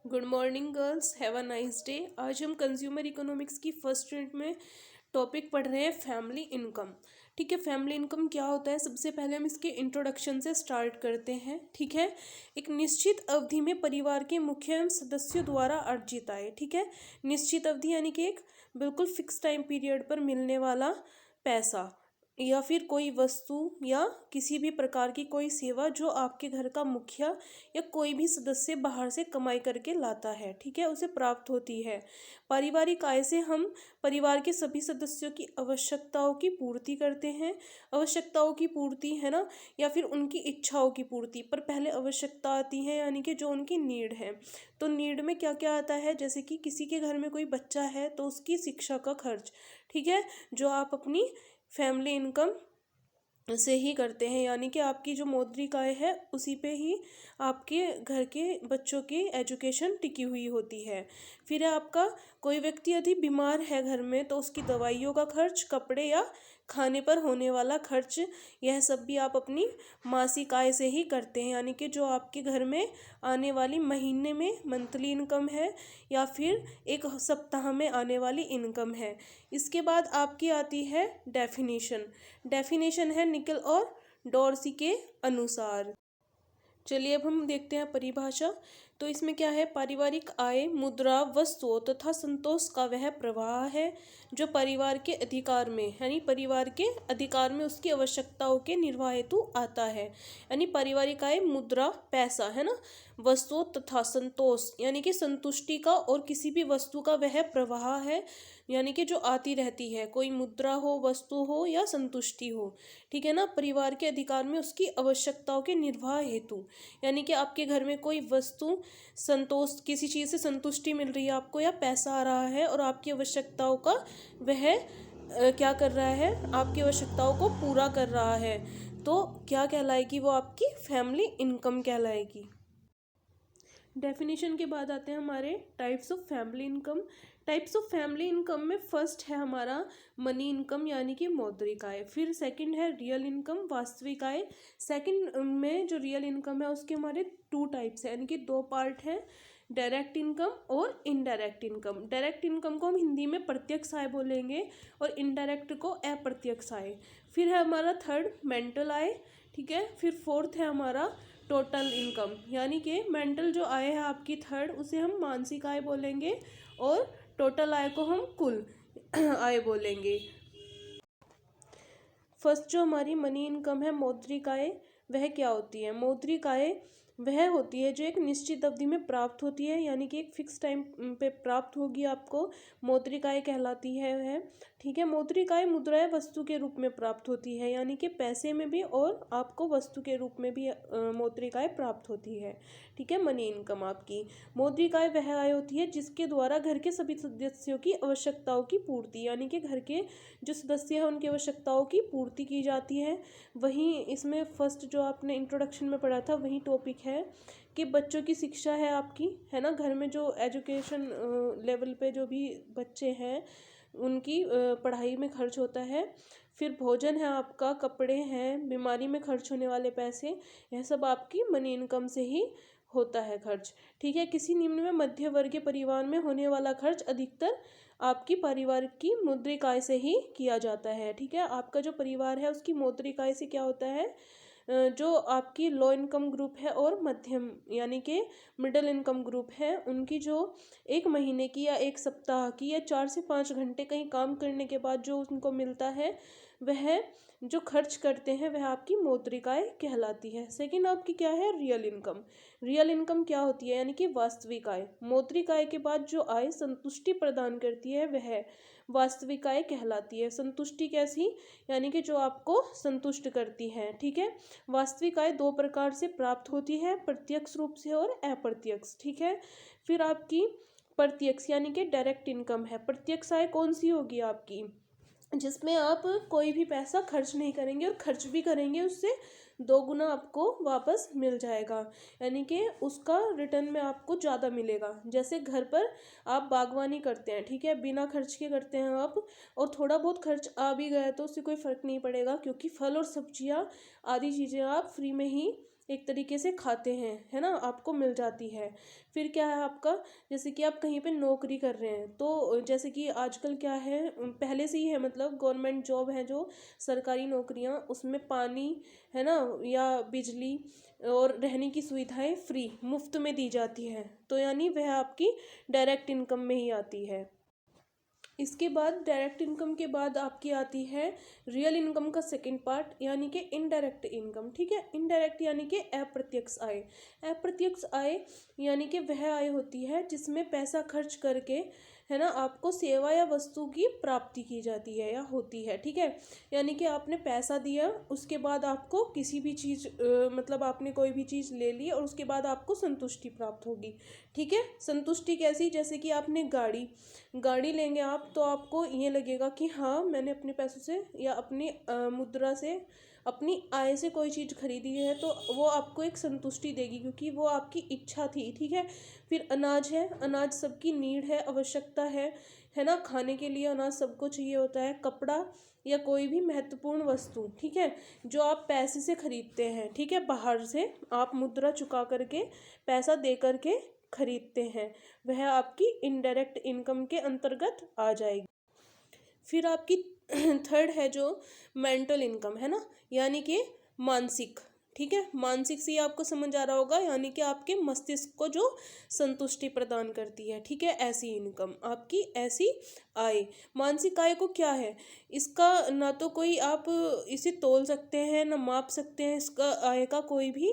Good morning girls, have a nice day. आज हम consumer economics की फर्स्ट यूनिट में टॉपिक पढ़ रहे हैं फैमिली इनकम। ठीक है, फैमिली इनकम क्या होता है, सबसे पहले हम इसके इंट्रोडक्शन से स्टार्ट करते हैं। ठीक है, एक निश्चित अवधि में परिवार के मुख्य सदस्यों द्वारा अर्जित आय। ठीक है, निश्चित अवधि यानी कि एक बिल्कुल फिक्स टाइम पीरियड पर मिलने वाला पैसा या फिर कोई वस्तु या किसी भी प्रकार की कोई सेवा जो आपके घर का मुखिया या कोई भी सदस्य बाहर से कमाई करके लाता है। ठीक है, उसे प्राप्त होती है। पारिवारिक आय से हम परिवार के सभी सदस्यों की आवश्यकताओं की पूर्ति करते हैं। आवश्यकताओं की पूर्ति है ना, या फिर उनकी इच्छाओं की पूर्ति, पर पहले आवश्यकता आती है यानी कि जो उनकी नीड है। तो नीड में क्या क्या आता है, जैसे कि किसी के घर में कोई बच्चा है तो उसकी शिक्षा का खर्च। ठीक है, जो आप अपनी फैमिली इनकम से ही करते हैं, यानी कि आपकी जो मौद्रिक आय है उसी पे ही आपके घर के बच्चों की एजुकेशन टिकी हुई होती है। फिर है आपका कोई व्यक्ति यदि बीमार है घर में तो उसकी दवाइयों का खर्च, कपड़े या खाने पर होने वाला खर्च, यह सब भी आप अपनी मासिक आय से ही करते हैं, यानी कि जो आपके घर में आने वाली महीने में मंथली इनकम है या फिर एक सप्ताह में आने वाली इनकम है। इसके बाद आपकी आती है डेफिनेशन। डेफिनेशन है निकल और डॉर्सी के अनुसार। चलिए अब हम देखते हैं परिभाषा। तो इसमें क्या है, पारिवारिक आय मुद्रा, वस्तुओं तथा संतोष का वह प्रवाह है जो परिवार के अधिकार में, यानी परिवार के अधिकार में उसकी आवश्यकताओं के निर्वाह हेतु आता है। यानी पारिवारिक आय मुद्रा पैसा है ना, वस्तुओं तथा संतोष यानी कि संतुष्टि का और किसी भी वस्तु का वह प्रवाह है, यानी कि जो आती रहती है, कोई मुद्रा हो, वस्तु हो या संतुष्टि हो। ठीक है ना, परिवार के अधिकार में उसकी आवश्यकताओं के निर्वाह हेतु, यानी कि आपके घर में कोई वस्तु संतोष, किसी चीज़ से संतुष्टि मिल रही है आपको या पैसा आ रहा है और आपकी आवश्यकताओं का वह क्या कर रहा है, आपकी आवश्यकताओं को पूरा कर रहा है, तो क्या कहलाएगी, वो आपकी फैमिली इनकम कहलाएगी। डेफिनेशन के बाद आते हैं हमारे types of family income. Types of family income में फर्स्ट है हमारा मनी इनकम यानी कि मौद्रिक आय। फिर सेकंड है रियल इनकम, वास्तविक आय। सेकंड में जो रियल इनकम है उसके हमारे टू टाइप्स है, यानी कि दो पार्ट है, डायरेक्ट इनकम और इनडायरेक्ट इनकम। डायरेक्ट इनकम को हम हिंदी में प्रत्यक्ष आय बोलेंगे और इनडायरेक्ट को अप्रत्यक्ष आय। फिर है हमारा थर्ड मेंटल आय। ठीक है, फिर फोर्थ है हमारा टोटल इनकम, यानी कि मेंटल जो आय है आपकी थर्ड, उसे हम मानसिक आय बोलेंगे और टोटल आय को हम कुल आय बोलेंगे। फर्स्ट जो हमारी मनी इनकम है, मौद्रिक आय, वह क्या होती है। मौद्रिक आय वह होती है जो एक निश्चित अवधि में प्राप्त होती है, यानी कि एक फिक्स टाइम पे प्राप्त होगी आपको, मौद्रिक आय कहलाती है वह। ठीक है, मौद्रिक आय मुद्रा या वस्तु के रूप में प्राप्त होती है, यानी कि पैसे में भी और आपको वस्तु के रूप में भी मौद्रिक आय प्राप्त होती है। ठीक है, मनी इनकम आपकी। मौद्रिक आय वह आय होती है जिसके द्वारा घर के सभी सदस्यों की आवश्यकताओं की पूर्ति, यानी कि घर के जो सदस्य हैं उनकी आवश्यकताओं की पूर्ति की जाती है। वहीं इसमें फर्स्ट जो आपने इंट्रोडक्शन में पढ़ा था वही टॉपिक है कि बच्चों की शिक्षा है आपकी, है ना, घर में जो एजुकेशन लेवल पे जो भी बच्चे हैं उनकी पढ़ाई में खर्च होता है। फिर भोजन है आपका, कपड़े हैं, बीमारी में खर्च होने वाले पैसे, यह सब आपकी मनी इनकम से ही होता है खर्च। ठीक है, किसी निम्न में मध्य वर्गीय परिवार में होने वाला खर्च अधिकतर आपकी परिवार की मौद्रिक आय से ही किया जाता है। ठीक है, आपका जो परिवार है उसकी मौद्रिक आय से क्या होता है, जो आपकी लो इनकम ग्रुप है और मध्यम यानी कि मिडिल इनकम ग्रुप है, उनकी जो एक महीने की या एक सप्ताह की या 4 से 5 घंटे कहीं काम करने के बाद जो उनको मिलता है, वह जो खर्च करते हैं वह आपकी मौद्रिक आय कहलाती है। सेकंड आपकी क्या है, रियल इनकम। रियल इनकम क्या होती है, यानी कि वास्तविक आय। मौद्रिक आय के बाद जो आय संतुष्टि प्रदान करती है वह वास्तविक आय कहलाती है। संतुष्टि कैसी, यानी कि जो आपको संतुष्ट करती है। ठीक है, वास्तविक आय दो प्रकार से प्राप्त होती है, प्रत्यक्ष रूप से और अप्रत्यक्ष। ठीक है, फिर आपकी प्रत्यक्ष यानी कि डायरेक्ट इनकम है। प्रत्यक्ष आय कौन सी होगी आपकी, जिसमें आप कोई भी पैसा खर्च नहीं करेंगे और खर्च भी करेंगे उससे 2 गुना आपको वापस मिल जाएगा, यानी कि उसका रिटर्न में आपको ज़्यादा मिलेगा। जैसे घर पर आप बागवानी करते हैं, ठीक है, बिना खर्च के करते हैं आप, और थोड़ा बहुत खर्च आ भी गया तो उससे कोई फ़र्क नहीं पड़ेगा, क्योंकि फल और सब्जियां आदि चीज़ें आप फ्री में ही एक तरीके से खाते हैं, है ना, आपको मिल जाती है। फिर क्या है आपका, जैसे कि आप कहीं पे नौकरी कर रहे हैं, तो जैसे कि आजकल क्या है, पहले से ही है, मतलब गवर्नमेंट जॉब है जो सरकारी नौकरियां, उसमें पानी, है ना, या बिजली और रहने की सुविधाएं फ्री मुफ्त में दी जाती है, तो यानी वह आपकी डायरेक्ट इनकम में ही आती है। इसके बाद डायरेक्ट इनकम के बाद आपकी आती है रियल इनकम का सेकंड पार्ट, यानी कि इनडायरेक्ट इनकम। ठीक है, इनडायरेक्ट यानी कि अप्रत्यक्ष आय। अप्रत्यक्ष आय यानी कि वह आय होती है जिसमें पैसा खर्च करके, है ना, आपको सेवा या वस्तु की प्राप्ति की जाती है या होती है। ठीक है, यानी कि आपने पैसा दिया, उसके बाद आपको किसी भी चीज़ मतलब आपने कोई भी चीज़ ले ली और उसके बाद आपको संतुष्टि प्राप्त होगी। ठीक है, संतुष्टि कैसी, जैसे कि आपने गाड़ी गाड़ी लेंगे आप, तो आपको ये लगेगा कि हाँ, मैंने अपने पैसों से या अपनी मुद्रा से, अपनी आय से कोई चीज़ खरीदी है, तो वो आपको एक संतुष्टि देगी क्योंकि वो आपकी इच्छा थी। ठीक है, फिर अनाज है, अनाज सबकी नीड है, आवश्यकता है ना, खाने के लिए अनाज सबको चाहिए होता है। कपड़ा या कोई भी महत्वपूर्ण वस्तु, ठीक है, जो आप पैसे से खरीदते हैं, ठीक है, बाहर से आप मुद्रा चुका करके, पैसा दे करके खरीदते हैं, वह आपकी इनडायरेक्ट इनकम के अंतर्गत आ जाएगी। फिर आपकी थर्ड है जो मेंटल इनकम, है ना, यानी कि मानसिक। ठीक है, मानसिक से ही आपको समझ आ रहा होगा, यानी कि आपके मस्तिष्क को जो संतुष्टि प्रदान करती है। ठीक है, ऐसी इनकम आपकी, ऐसी आय। मानसिक आय को क्या है, इसका ना तो कोई आप इसे तोल सकते हैं ना माप सकते हैं, इसका आय का कोई भी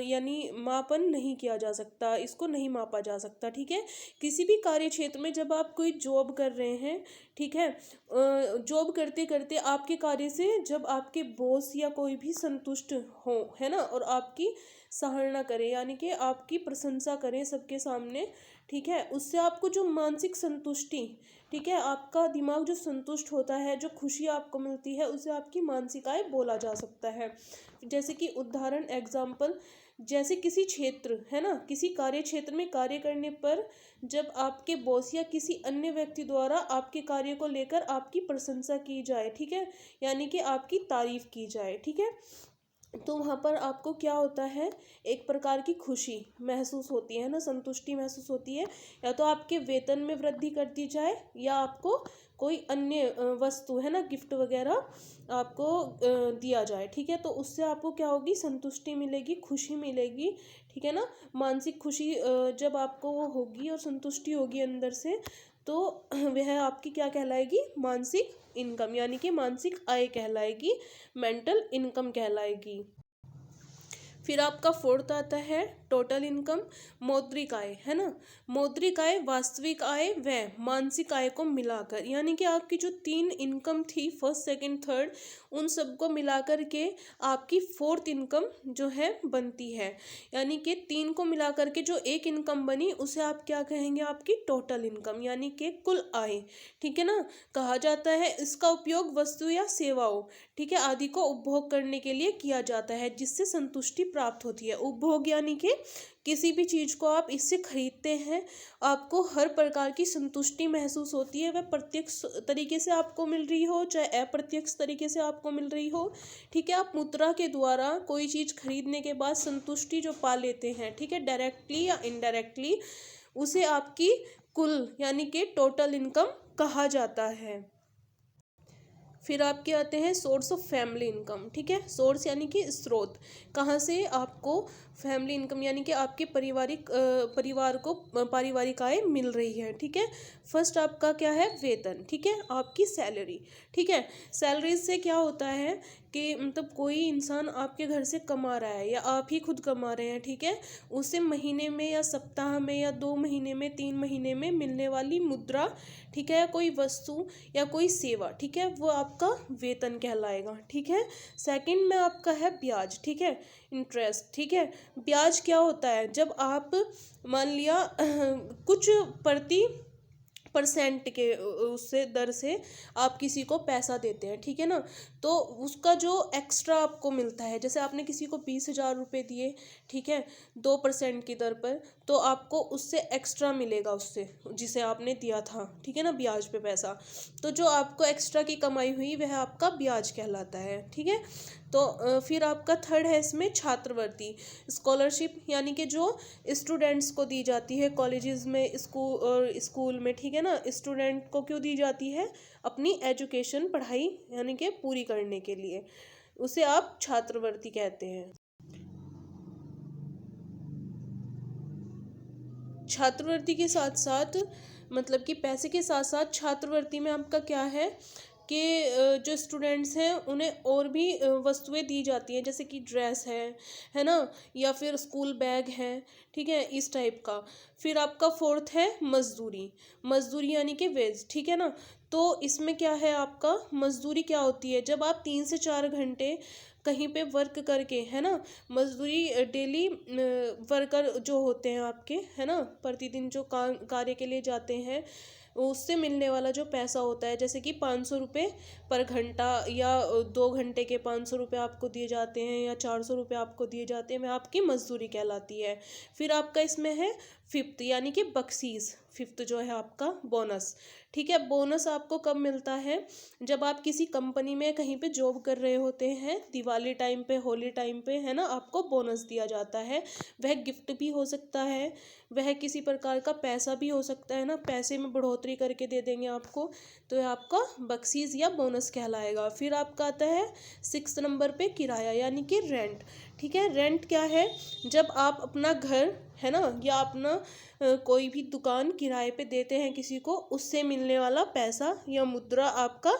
यानी मापन नहीं किया जा सकता, इसको नहीं मापा जा सकता। ठीक है, किसी भी कार्य क्षेत्र में जब आप कोई जॉब कर रहे हैं, ठीक है, जॉब करते करते आपके कार्य से जब आपके बॉस या कोई भी संतुष्ट हो, है ना, और आपकी सराहना करें, यानी कि आपकी प्रशंसा करें सबके सामने, ठीक है, उससे आपको जो मानसिक संतुष्टि, ठीक है, आपका दिमाग जो संतुष्ट होता है, जो खुशी आपको मिलती है, उसे आपकी मानसिक आय बोला जा सकता है। जैसे कि उदाहरण एग्जाम्पल, जैसे किसी क्षेत्र, है ना, किसी कार्य क्षेत्र में कार्य करने पर जब आपके बॉस या किसी अन्य व्यक्ति द्वारा आपके कार्य को लेकर आपकी प्रशंसा की जाए, ठीक है, यानी कि आपकी तारीफ की जाए, ठीक है, तो वहाँ पर आपको क्या होता है, एक प्रकार की खुशी महसूस होती है ना, संतुष्टि महसूस होती है। या तो आपके वेतन में वृद्धि कर दी जाए, या आपको कोई अन्य वस्तु, है ना, गिफ्ट वगैरह आपको दिया जाए। ठीक है, तो उससे आपको क्या होगी, संतुष्टि मिलेगी, खुशी मिलेगी। ठीक है ना, मानसिक खुशी जब आपको वो होगी और संतुष्टि होगी अंदर से, तो वह आपकी क्या कहलाएगी, मानसिक इनकम, यानी कि मानसिक आय कहलाएगी, मेंटल इनकम कहलाएगी। फिर आपका फोर्थ आता है टोटल इनकम, मौद्रिक आय, है ना। मौद्रिक आय वास्तविक आय व मानसिक आय को मिलाकर, यानी कि आपकी जो तीन इनकम थी, फर्स्ट सेकंड थर्ड, उन सबको मिलाकर के आपकी फोर्थ इनकम जो है बनती है। यानी कि तीन को मिलाकर के जो एक इनकम बनी, उसे आप क्या कहेंगे, आपकी टोटल इनकम, यानी कि कुल आय। ठीक है ना, कहा जाता है इसका उपयोग वस्तु या सेवाओं, ठीक है, आदि को उपभोग करने के लिए किया जाता है, जिससे संतुष्टि प्राप्त होती है। उपभोग यानी कि किसी भी चीज़ को आप इससे खरीदते हैं, आपको हर प्रकार की संतुष्टि महसूस होती है, वह प्रत्यक्ष तरीके से आपको मिल रही हो चाहे अप्रत्यक्ष तरीके से आपको मिल रही हो। ठीक है, आप मुद्रा के द्वारा कोई चीज़ खरीदने के बाद संतुष्टि जो पा लेते हैं, ठीक है, डायरेक्टली या इनडायरेक्टली, उसे आपकी कुल यानी कि टोटल इनकम कहा जाता है। फिर आपके आते हैं सोर्स ऑफ फैमिली इनकम। ठीक है, सोर्स यानी कि स्रोत, कहाँ से आपको फैमिली इनकम यानी कि आपके परिवार को पारिवारिक आय मिल रही है। ठीक है, फर्स्ट आपका क्या है, वेतन, ठीक है, आपकी सैलरी। ठीक है, सैलरी से क्या होता है कि मतलब कोई इंसान आपके घर से कमा रहा है या आप ही खुद कमा रहे हैं, ठीक है, उसे महीने में या सप्ताह में या 2 महीने में 3 महीने में मिलने वाली मुद्रा, ठीक है, कोई वस्तु या कोई सेवा, ठीक है, वो आपका वेतन कहलाएगा। ठीक है, सेकंड में आपका है ब्याज, ठीक है, इंटरेस्ट। ठीक है, ब्याज क्या होता है, जब आप मान लिया कुछ प्रति परसेंट के उससे दर से आप किसी को पैसा देते हैं, ठीक है ना। तो उसका जो एक्स्ट्रा आपको मिलता है, जैसे आपने किसी को 20,000 रुपये दिए, ठीक है, 2% की दर पर, तो आपको उससे एक्स्ट्रा मिलेगा उससे जिसे आपने दिया था, ठीक है ना, ब्याज पे पैसा। तो जो आपको एक्स्ट्रा की कमाई हुई वह आपका ब्याज कहलाता है, ठीक है। तो फिर आपका थर्ड है इसमें छात्रवृत्ति, स्कॉलरशिप, यानी कि जो स्टूडेंट्स को दी जाती है कॉलेजेस में, स्कूल में, ठीक है ना। स्टूडेंट को क्यों दी जाती है? अपनी एजुकेशन, पढ़ाई यानी कि पूरी करने के लिए, उसे आप छात्रवृत्ति कहते हैं। छात्रवृत्ति के साथ साथ, मतलब कि पैसे के साथ साथ छात्रवृत्ति में आपका क्या है कि जो स्टूडेंट्स हैं उन्हें और भी वस्तुएं दी जाती हैं, जैसे कि ड्रेस है ना, या फिर स्कूल बैग है, ठीक है, इस टाइप का। फिर आपका फोर्थ है मजदूरी, मजदूरी यानी कि वेज, ठीक है ना। तो इसमें क्या है आपका, मजदूरी क्या होती है? जब आप 3 से 4 घंटे कहीं पे वर्क करके, है ना, मजदूरी डेली वर्कर जो होते हैं आपके, है ना, प्रतिदिन जो कार्य के लिए जाते हैं, उससे मिलने वाला जो पैसा होता है, जैसे कि 500 रुपये पर घंटा, या 2 घंटे के 500 रुपये आपको दिए जाते हैं, या 400 रुपये आपको दिए जाते हैं, वह आपकी मजदूरी कहलाती है। फिर आपका इसमें है फिफ्थ, यानी कि बख्शीस, फिफ्थ जो है आपका बोनस, ठीक है। बोनस आपको कब मिलता है? जब आप किसी कंपनी में कहीं पे जॉब कर रहे होते हैं, दिवाली टाइम पे, होली टाइम पे, है ना, आपको बोनस दिया जाता है। वह गिफ्ट भी हो सकता है, वह किसी प्रकार का पैसा भी हो सकता है ना, पैसे में बढ़ोतरी करके दे देंगे आपको, तो यह आपका बख्शीस या बोनस कहलाएगा। फिर आपका आता है 6 नंबर पे किराया, यानी कि रेंट, ठीक है। रेंट क्या है? जब आप अपना घर, है ना, या अपना कोई भी दुकान किराए पे देते हैं किसी को, उससे मिलने वाला पैसा या मुद्रा आपका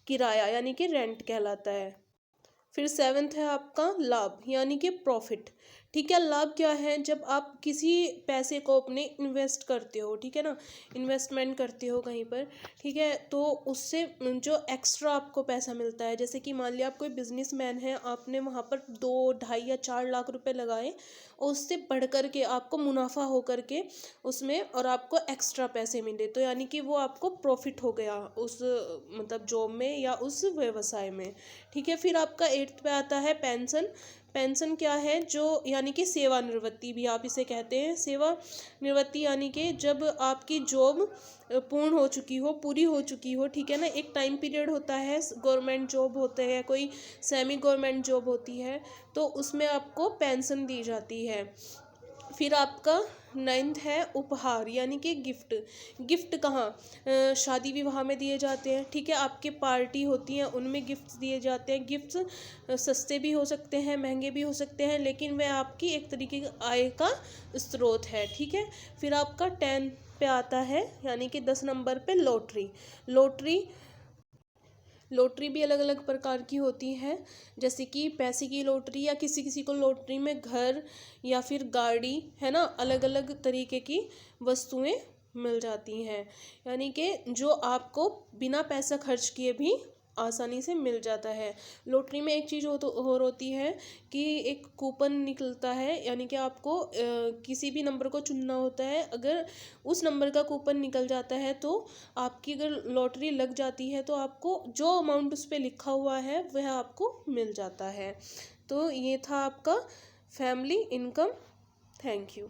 किराया यानी कि रेंट कहलाता है। फिर सेवन्थ है आपका लाभ, यानी कि प्रॉफिट, ठीक है। लाभ क्या है? जब आप किसी पैसे को अपने इन्वेस्ट करते हो, ठीक है ना, इन्वेस्टमेंट करते हो कहीं पर, ठीक है, तो उससे जो एक्स्ट्रा आपको पैसा मिलता है, जैसे कि मान लिया आप कोई बिजनेसमैन है, आपने वहाँ पर 2, 2.5 या 4 लाख रुपए लगाए, और उससे बढ़ कर के आपको मुनाफा हो करके उसमें, और आपको एक्स्ट्रा पैसे मिले, तो यानी कि वो आपको प्रॉफिट हो गया उस मतलब जॉब में या उस व्यवसाय में, ठीक है। फिर आपका एट्थ पे आता है पेंशन। पेंशन क्या है? जो यानी कि सेवानिवृत्ति भी आप इसे कहते हैं। सेवानिवृत्ति यानी कि जब आपकी जॉब पूर्ण हो चुकी हो, पूरी हो चुकी हो, ठीक है ना। एक टाइम पीरियड होता है, गवर्नमेंट जॉब होते हैं, कोई सेमी गवर्नमेंट जॉब होती है, तो उसमें आपको पेंशन दी जाती है। फिर आपका नाइन्थ है उपहार, यानी कि गिफ्ट। गिफ्ट कहाँ? शादी विवाह में दिए जाते हैं, ठीक है, आपके पार्टी होती हैं उनमें गिफ्ट्स दिए जाते हैं। गिफ्ट्स सस्ते भी हो सकते हैं, महंगे भी हो सकते हैं, लेकिन वह आपकी एक तरीके का आय का स्रोत है, ठीक है। फिर आपका 10 पे आता है, यानी कि 10 नंबर पे लॉटरी। लॉटरी लॉटरी भी अलग अलग प्रकार की होती है, जैसे कि पैसे की लॉटरी, या किसी किसी को लॉटरी में घर या फिर गाड़ी, है ना, अलग अलग तरीके की वस्तुएं मिल जाती हैं, यानी कि जो आपको बिना पैसा खर्च किए भी आसानी से मिल जाता है। लॉटरी में एक चीज़ और होती है कि एक कूपन निकलता है, यानी कि आपको किसी भी नंबर को चुनना होता है। अगर उस नंबर का कूपन निकल जाता है, तो आपकी अगर लॉटरी लग जाती है, तो आपको जो अमाउंट उस पर लिखा हुआ है वह आपको मिल जाता है। तो ये था आपका फैमिली इनकम। Thank you.